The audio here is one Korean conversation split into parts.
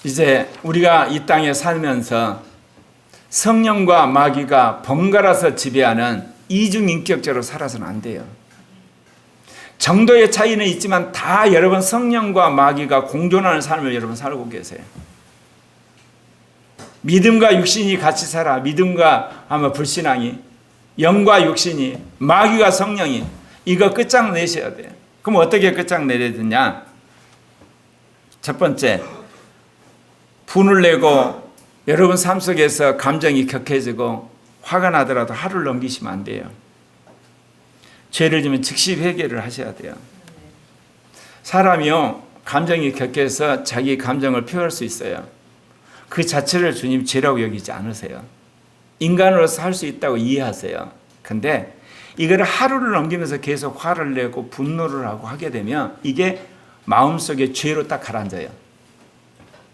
이제 우리가 이 땅에 살면서 성령과 마귀가 번갈아서 지배하는 이중인격자로 살아서는 안 돼요. 정도의 차이는 있지만 다 여러분 성령과 마귀가 공존하는 삶을 여러분 살고 계세요. 믿음과 육신이 같이 살아. 믿음과 아마 불신앙이, 영과 육신이, 마귀와 성령이, 이거 끝장내셔야 돼요. 그럼 어떻게 끝장내야 되냐? 첫 번째, 분을 내고 여러분 삶 속에서 감정이 격해지고 화가 나더라도 하루를 넘기시면 안 돼요. 죄를 지면 즉시 회개를 하셔야 돼요. 사람이요, 감정이 격해서 자기 감정을 표현할 수 있어요. 그 자체를 주님 죄라고 여기지 않으세요. 인간으로서 할 수 있다고 이해하세요. 근데 이걸 하루를 넘기면서 계속 화를 내고 분노를 하고 하게 되면 이게 마음속에 죄로 딱 가라앉아요.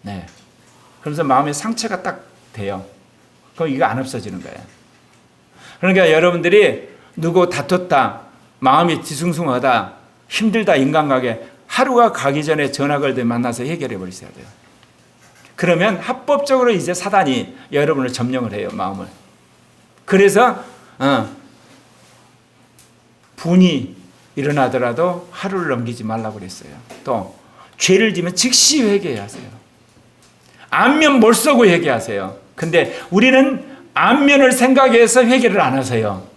네. 그러면서 마음에 상처가 딱 돼요. 그럼 이거 안 없어지는 거예요. 그러니까 여러분들이 누구 다퉜다, 마음이 뒤숭숭하다, 힘들다, 인간관계, 하루가 가기 전에 전화 걸때 만나서 해결해 버리셔야 돼요. 그러면 합법적으로 이제 사단이 여러분을 점령을 해요, 마음을. 그래서 분이 일어나더라도 하루를 넘기지 말라고 그랬어요. 또 죄를 지면 즉시 회개하세요. 안면 못 쓰고 회개하세요. 근데 우리는 안면을 생각해서 회개를 안 하세요.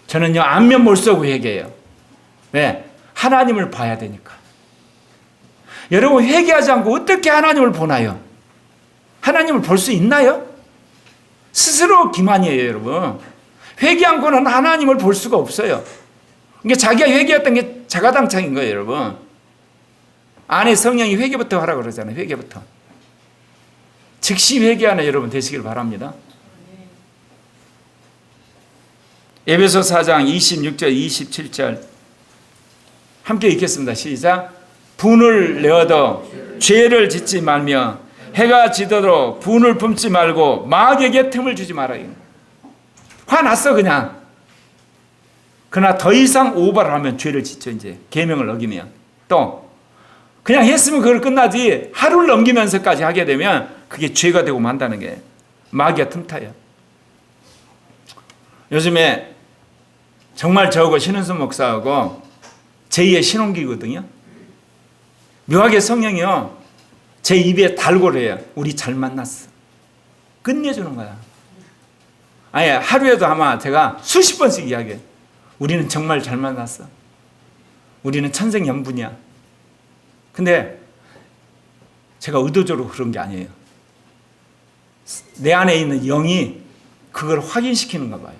저는요, 안면 못 쓰고 회개해요. 왜? 하나님을 봐야 되니까. 여러분, 회개하지 않고 어떻게 하나님을 보나요? 하나님을 볼 수 있나요? 스스로 기만이에요, 여러분. 회개 않고는 하나님을 볼 수가 없어요. 그러니까 자기가 회개했던 게 자가당착인 거예요, 여러분. 안에 성령이 회개부터 하라고 그러잖아요, 회개부터. 즉시 회개하는 여러분 되시길 바랍니다. 에베소 4장 26절 27절 함께 읽겠습니다. 시작. 분을 내어도 죄를 짓지 말며 해가 지도록 분을 품지 말고 마귀에게 틈을 주지 말아요. 화났어 그냥. 그러나 더 이상 오버를 하면 죄를 짓죠. 이제 계명을 어기면. 또 그냥 했으면 그걸 끝나지 하루를 넘기면서까지 하게 되면 그게 죄가 되고 만다는 게 마귀가 틈타요. 요즘에 정말 저하고 신은수 목사하고 제2의 신혼기거든요. 묘하게 성령이요, 제 입에 달고를 해요. 우리 잘 만났어. 끝내주는 거야. 아니, 하루에도 아마 제가 수십 번씩 이야기해요. 우리는 정말 잘 만났어. 우리는 천생연분이야. 근데 제가 의도적으로 그런 게 아니에요. 내 안에 있는 영이 그걸 확인시키는가 봐요.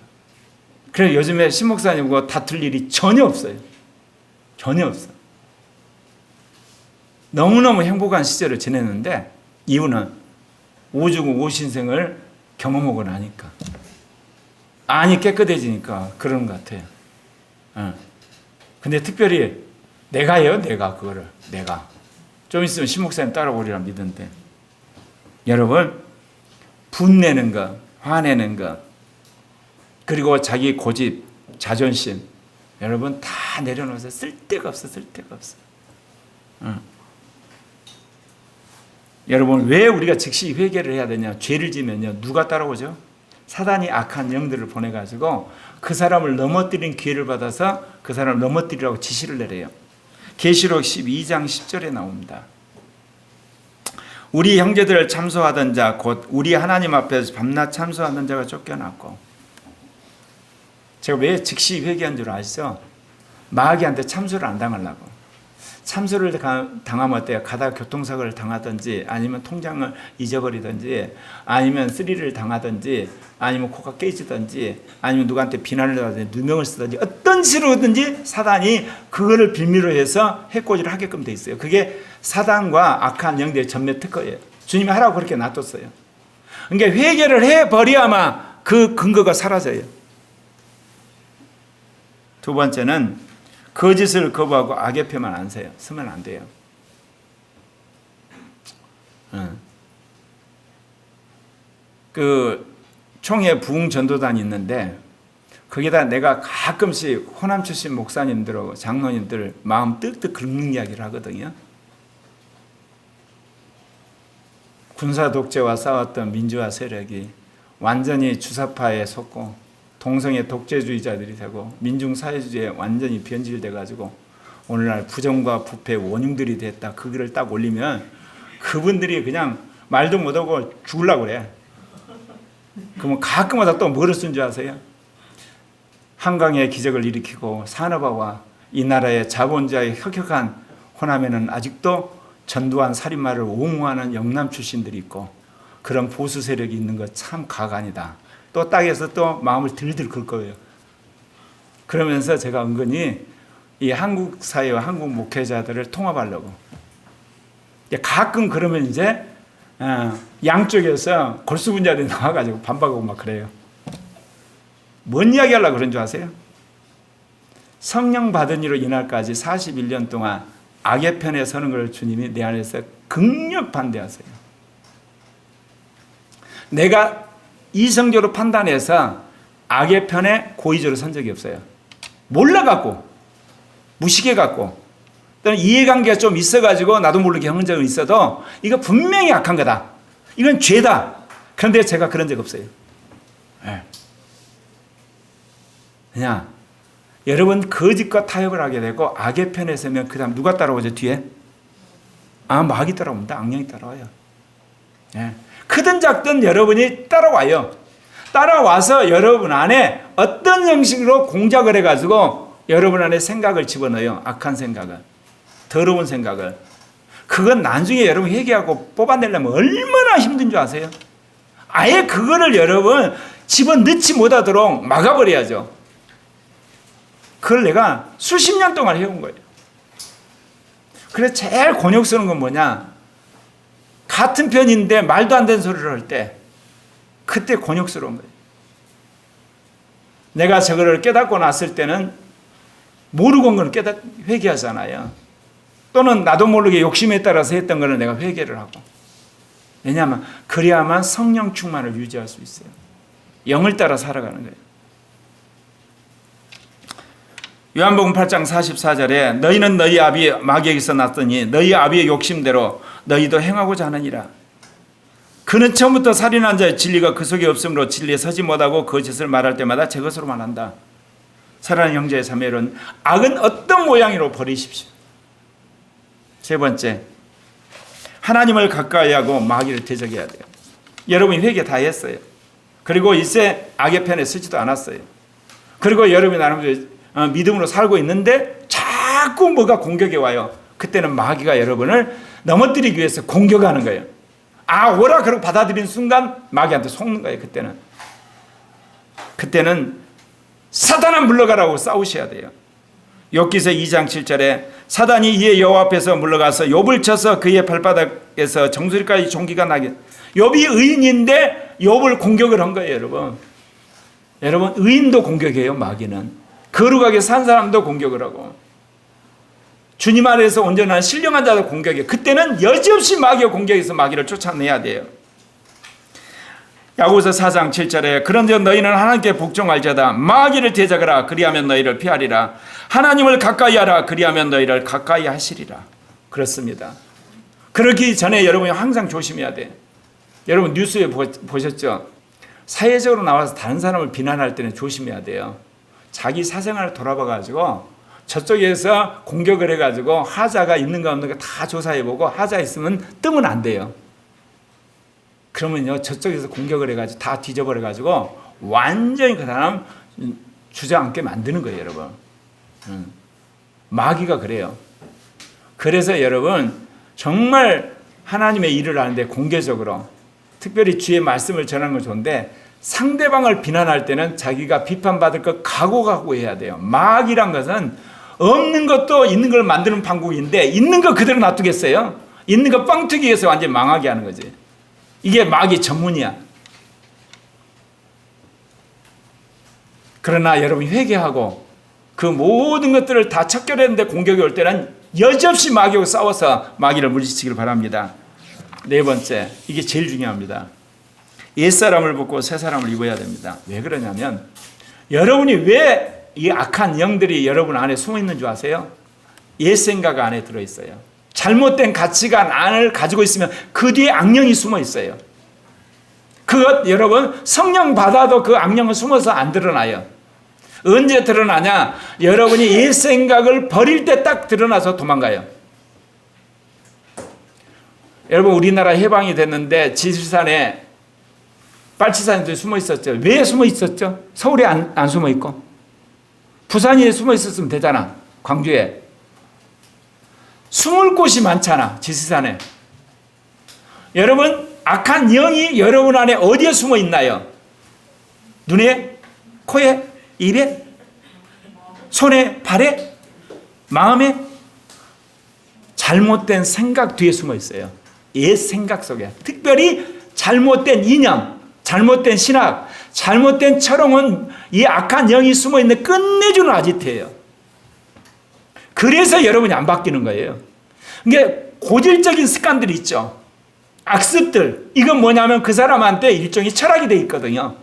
그래서 요즘에 신목사님과 다툴 일이 전혀 없어요. 전혀 없어. 너무너무 행복한 시절을 지냈는데 이유는 오죽 오신생을 경험하고 나니까. 안이 깨끗해지니까 그런 것 같아요. 근데 특별히 내가 그거를. 내가. 좀 있으면 신목사님 따라오리라 믿는데. 여러분, 분내는 것, 화내는 것, 그리고 자기 고집, 자존심, 여러분 다 내려놓아서 쓸데가 없어. 여러분, 왜 우리가 즉시 회개를 해야 되냐? 죄를 지면요, 누가 따라오죠? 사단이 악한 영들을 보내가지고 그 사람을 넘어뜨린 기회를 받아서 그 사람을 넘어뜨리라고 지시를 내려요. 계시록 12장 10절에 나옵니다. 우리 형제들을 참소하던 자, 곧 우리 하나님 앞에서 밤낮 참소하던 자가 쫓겨났고. 제가 왜 즉시 회개한 줄 아시죠? 마귀한테 참소를 안 당하려고. 참소를 당하면 어때요? 가다가 교통사고를 당하든지, 아니면 통장을 잊어버리든지, 아니면 스릴을 당하든지, 아니면 코가 깨지든지, 아니면 누구한테 비난을 하든지, 누명을 쓰든지, 어떤 식으로든지 사단이 그거를 빌미로 해서 해코지를 하게끔 돼 있어요. 그게 사단과 악한 영들의 전매 특허예요. 주님이 하라고 그렇게 놔뒀어요. 그러니까 회개를 해버려야만 그 근거가 사라져요. 두 번째는 거짓을 거부하고 악의 표만 안 세요. 쓰면 안 돼요. 그 총회 부흥 전도단이 있는데 거기다 내가 가끔씩 호남 출신 목사님들하고 장로님들 마음 뜩뜩 긁는 이야기를 하거든요. 군사 독재와 싸웠던 민주화 세력이 완전히 주사파에 속고 동성애 독재주의자들이 되고 민중사회주의에 완전히 변질돼 가지고 오늘날 부정과 부패 원흉들이 됐다. 그 글을 딱 올리면 그분들이 그냥 말도 못하고 죽으려고 그래. 그러면 가끔마다 또 뭐를 쓴 줄 아세요? 한강의 기적을 일으키고 산업화와 이 나라의 자본주의의 혁혁한 호남에는 아직도 전두환 살인마를 옹호하는 영남 출신들이 있고 그런 보수 세력이 있는 것 참 가관이다. 또 땅에서 또 마음을 들들 긁 거예요. 그러면서 제가 은근히 이 한국 사회와 한국 목회자들을 통합하려고 가끔 그러면 이제 양쪽에서 골수분자들이 나와가지고 반박하고 막 그래요. 뭔 이야기 하려고 그런 줄 아세요? 성령 받은 이로 이날까지 41년 동안 악의 편에 서는 걸 주님이 내 안에서 극력 반대하세요. 내가 이성적으로 판단해서 악의 편에 고의적으로 선 적이 없어요. 몰라갖고 무식해갖고 또는 이해관계가 좀 있어가지고 나도 모르게 한 적은 있어도 이거 분명히 악한 거다. 이건 죄다. 그런데 제가 그런 적 없어요. 네. 그냥 여러분 거짓과 타협을 하게 되고 악의 편에 서면 그 다음 누가 따라오죠 뒤에? 마귀 따라옵니다. 악령이 따라와요. 네. 크든 작든 여러분이 따라와요. 따라와서 여러분 안에 어떤 형식으로 공작을 해가지고 여러분 안에 생각을 집어넣어요. 악한 생각을. 더러운 생각을. 그건 나중에 여러분 회개하고 뽑아내려면 얼마나 힘든 줄 아세요? 아예 그거를 여러분 집어넣지 못하도록 막아버려야죠. 그걸 내가 수십 년 동안 해온 거예요. 그래서 제일 곤욕스러운 건 뭐냐? 같은 편인데 말도 안 되는 소리를 할 때 그때 곤욕스러운 거예요. 내가 저거를 깨닫고 났을 때는 모르고 온 건 회개하잖아요. 또는 나도 모르게 욕심에 따라서 했던 거는 내가 회개를 하고. 왜냐하면 그래야만 성령 충만을 유지할 수 있어요. 영을 따라 살아가는 거예요. 요한복음 8장 44절에 너희는 너희 아비 마귀에게서 났더니 너희 아비의 욕심대로 너희도 행하고자 하느니라. 그는 처음부터 살인한 자의 진리가 그 속에 없으므로 진리에 서지 못하고 거짓을 말할 때마다 제 것으로 말한다. 사랑하는 형제의 자매는 악은 어떤 모양으로 버리십시오. 세 번째, 하나님을 가까이 하고 마귀를 대적해야 돼요. 여러분이 회개 다 했어요. 그리고 이제 악의 편에 서지도 않았어요. 그리고 여러분이 나름대로 믿음으로 살고 있는데 자꾸 뭐가 공격이 와요. 그때는 마귀가 여러분을 넘어뜨리기 위해서 공격하는 거예요. 오라 그러고 받아들인 순간 마귀한테 속는 거예요. 그때는 사단아 물러가라고 싸우셔야 돼요. 욥기서 2장 7절에 사단이 이의 여호와 앞에서 물러가서 욥을 쳐서 그의 발바닥에서 정수리까지 종기가 나게. 욥이 의인인데 욥을 공격을 한 거예요. 여러분 의인도 공격해요. 마귀는 거룩하게 산 사람도 공격을 하고 주님 안에서 온전한 신령한 자도 공격해요. 그때는 여지없이 마귀가 공격해서 마귀를 쫓아내야 돼요. 야고보서 4장 7절에 그런즉 너희는 하나님께 복종할지어다. 마귀를 대적하라. 그리하면 너희를 피하리라. 하나님을 가까이 하라. 그리하면 너희를 가까이 하시리라. 그렇습니다. 그러기 전에 여러분이 항상 조심해야 돼. 여러분 뉴스에 보셨죠? 사회적으로 나와서 다른 사람을 비난할 때는 조심해야 돼요. 자기 사생활을 돌아봐가지고 저쪽에서 공격을 해가지고 하자가 있는가 없는가 다 조사해보고 하자 있으면 뜨면 안 돼요. 그러면요 저쪽에서 공격을 해가지고 다 뒤져버려가지고 완전히 그 사람 주저앉게 만드는 거예요. 여러분 마귀가 그래요. 그래서 여러분 정말 하나님의 일을 하는데 공개적으로 특별히 주의 말씀을 전하는 건 좋은데 상대방을 비난할 때는 자기가 비판받을 것 각오하고 해야 돼요. 마귀란 것은 없는 것도 있는 걸 만드는 방법인데 있는 거 그대로 놔두겠어요? 있는 거 뻥튀기 해서 완전히 망하게 하는 거지. 이게 마귀 전문이야. 그러나 여러분이 회개하고 그 모든 것들을 다 척결했는데 공격이 올 때는 여지없이 마귀하고 싸워서 마귀를 물리치기를 바랍니다. 네 번째, 이게 제일 중요합니다. 옛사람을 벗고 새사람을 입어야 됩니다. 왜 그러냐면 여러분이 왜 이 악한 영들이 여러분 안에 숨어 있는 줄 아세요? 옛 생각 안에 들어있어요. 잘못된 가치관을 가지고 있으면 그 뒤에 악령이 숨어 있어요. 그것 여러분 성령 받아도 그 악령은 숨어서 안 드러나요. 언제 드러나냐? 여러분이 옛 생각을 버릴 때 딱 드러나서 도망가요. 여러분 우리나라 해방이 됐는데 지리산에 빨치산에 숨어 있었죠. 왜 숨어 있었죠? 서울에 안 숨어 있고 부산에 숨어 있었으면 되잖아. 광주에 숨을 곳이 많잖아. 지리산에. 여러분 악한 영이 여러분 안에 어디에 숨어 있나요? 눈에, 코에, 입에, 손에, 발에, 마음에? 잘못된 생각 뒤에 숨어 있어요. 옛 생각 속에. 특별히 잘못된 이념, 잘못된 신학, 잘못된 철옹은 이 악한 영이 숨어 있는 끝내주는 아지트예요. 그래서 여러분이 안 바뀌는 거예요. 이게 고질적인 습관들이 있죠. 악습들. 이건 뭐냐면 그 사람한테 일종의 철학이 돼 있거든요.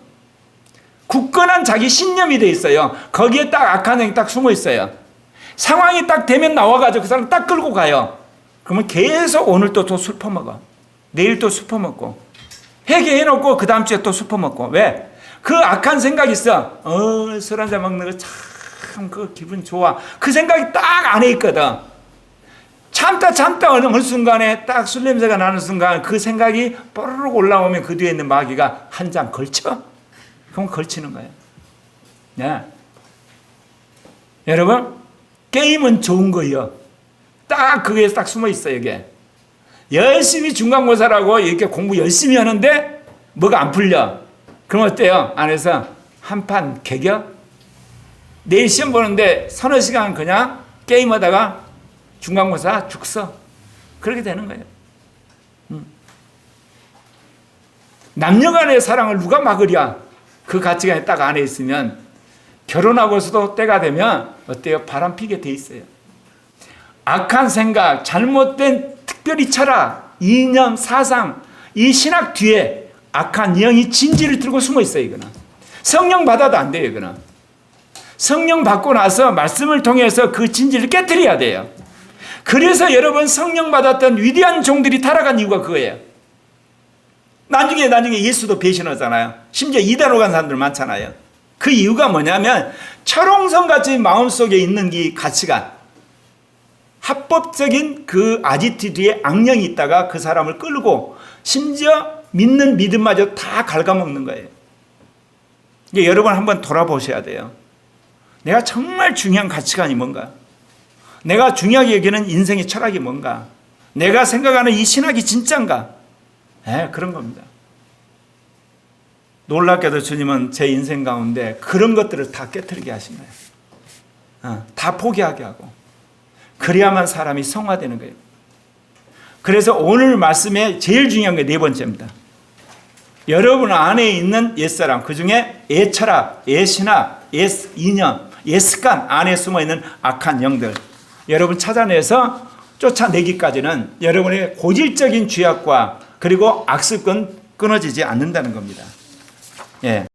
굳건한 자기 신념이 돼 있어요. 거기에 딱 악한 영이 딱 숨어 있어요. 상황이 딱 되면 나와가지고 그 사람 딱 끌고 가요. 그러면 계속 오늘 또 술 퍼먹어. 내일 또 술 퍼먹고. 회개해놓고 그 다음 주에 또 술 퍼먹고. 왜? 그 악한 생각이 있어. 술 한잔 먹는 거 참 그 기분 좋아. 그 생각이 딱 안에 있거든. 참다 어느 순간에 딱 술 냄새가 나는 순간 그 생각이 뽀르륵 올라오면 그 뒤에 있는 마귀가 한 장 걸쳐. 그럼 걸치는 거예요. 네. 여러분 게임은 좋은 거예요. 딱 그게 딱 숨어 있어요. 이게 열심히 중간고사라고 이렇게 공부 열심히 하는데 뭐가 안 풀려. 그럼 어때요? 안에서 한판 개겨? 내일 시험 보는데 서너 시간 그냥 게임하다가 중간고사 죽서. 그렇게 되는 거예요. 남녀간의 사랑을 누가 막으랴? 그 가치관이 딱 안에 있으면 결혼하고서도 때가 되면 어때요? 바람 피게 돼 있어요. 악한 생각, 잘못된 특별히 철학, 이념, 사상, 이 신학 뒤에 악한 영이 진지를 들고 숨어 있어요. 이거는 성령 받아도 안 돼요. 이거는 성령 받고 나서 말씀을 통해서 그 진지를 깨트려야 돼요. 그래서 여러분 성령 받았던 위대한 종들이 타락한 이유가 그거예요. 나중에 예수도 배신하잖아요. 심지어 이단으로 간 사람들 많잖아요. 그 이유가 뭐냐면 철옹성같이 마음속에 있는 이 가치관, 합법적인 그 아지트드에 악령이 있다가 그 사람을 끌고 심지어 믿는 믿음마저 다 갉아먹는 거예요. 이제 여러분 한번 돌아보셔야 돼요. 내가 정말 중요한 가치관이 뭔가? 내가 중요하게 여기는 인생의 철학이 뭔가? 내가 생각하는 이 신학이 진짜인가? 그런 겁니다. 놀랍게도 주님은 제 인생 가운데 그런 것들을 다 깨트리게 하신 거예요. 다 포기하게 하고. 그래야만 사람이 성화되는 거예요. 그래서 오늘 말씀에 제일 중요한 게 네 번째입니다. 여러분 안에 있는 옛사람, 그 중에 옛철학, 옛신학, 옛이념, 옛습관 안에 숨어있는 악한 영들 여러분 찾아내서 쫓아내기까지는 여러분의 고질적인 죄악과 그리고 악습은 끊어지지 않는다는 겁니다. 예.